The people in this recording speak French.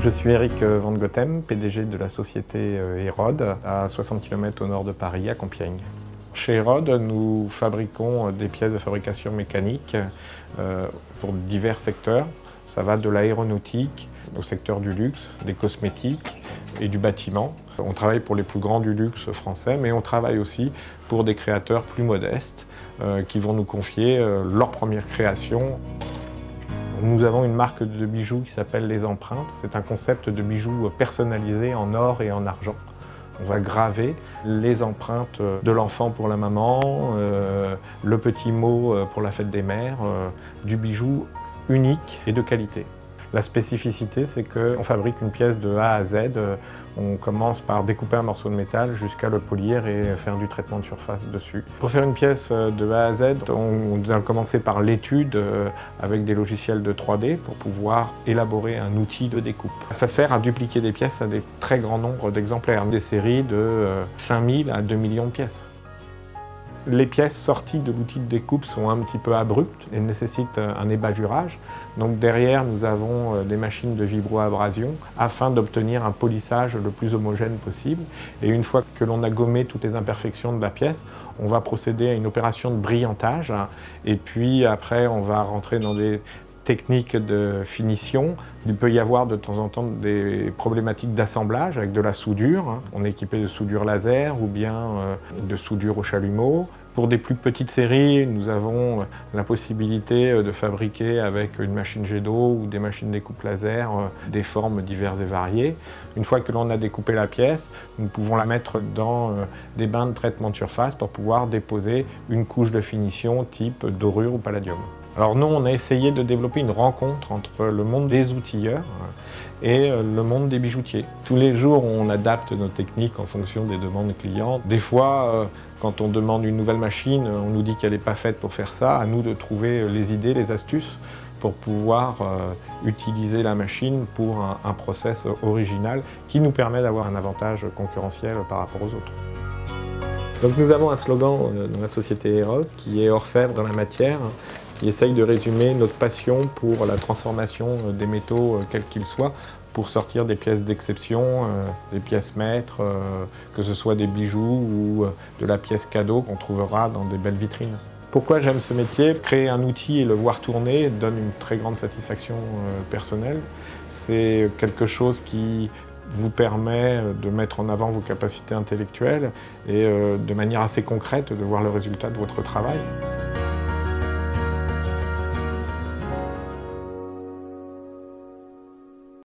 Je suis Eric Van Gotem, PDG de la société Hérode, à 60 km au nord de Paris, à Compiègne. Chez Hérode, nous fabriquons des pièces de fabrication mécanique pour divers secteurs. Ça va de l'aéronautique au secteur du luxe, des cosmétiques et du bâtiment. On travaille pour les plus grands du luxe français, mais on travaille aussi pour des créateurs plus modestes qui vont nous confier leur première création. Nous avons une marque de bijoux qui s'appelle Les Empreintes. C'est un concept de bijoux personnalisé en or et en argent. On va graver les empreintes de l'enfant pour la maman, le petit mot pour la fête des mères, du bijou unique et de qualité. La spécificité, c'est qu'on fabrique une pièce de A à Z. On commence par découper un morceau de métal jusqu'à le polir et faire du traitement de surface dessus. Pour faire une pièce de A à Z, on a commencé par l'étude avec des logiciels de 3D pour pouvoir élaborer un outil de découpe. Ça sert à dupliquer des pièces à des très grands nombres d'exemplaires, des séries de 5000 à 2 millions de pièces. Les pièces sorties de l'outil de découpe sont un petit peu abruptes et nécessitent un ébavurage. Donc derrière, nous avons des machines de vibro-abrasion afin d'obtenir un polissage le plus homogène possible. Et une fois que l'on a gommé toutes les imperfections de la pièce, on va procéder à une opération de brillantage. Et puis après, on va rentrer dans des techniques de finition. Il peut y avoir de temps en temps des problématiques d'assemblage avec de la soudure. On est équipé de soudure laser ou bien de soudure au chalumeau. Pour des plus petites séries, nous avons la possibilité de fabriquer avec une machine jet d'eau ou des machines découpe laser des formes diverses et variées. Une fois que l'on a découpé la pièce, nous pouvons la mettre dans des bains de traitement de surface pour pouvoir déposer une couche de finition type dorure ou palladium. Alors nous, on a essayé de développer une rencontre entre le monde des outilleurs et le monde des bijoutiers. Tous les jours, on adapte nos techniques en fonction des demandes clients. Des fois, quand on demande une nouvelle machine, on nous dit qu'elle n'est pas faite pour faire ça. À nous de trouver les idées, les astuces pour pouvoir utiliser la machine pour un process original qui nous permet d'avoir un avantage concurrentiel par rapport aux autres. Donc nous avons un slogan dans la société Hérode qui est « Orfèvre dans la matière », qui essaye de résumer notre passion pour la transformation des métaux, quels qu'ils soient, pour sortir des pièces d'exception, des pièces maîtres, que ce soit des bijoux ou de la pièce cadeau qu'on trouvera dans des belles vitrines. Pourquoi j'aime ce métier? Créer un outil et le voir tourner donne une très grande satisfaction personnelle. C'est quelque chose qui vous permet de mettre en avant vos capacités intellectuelles et de manière assez concrète de voir le résultat de votre travail.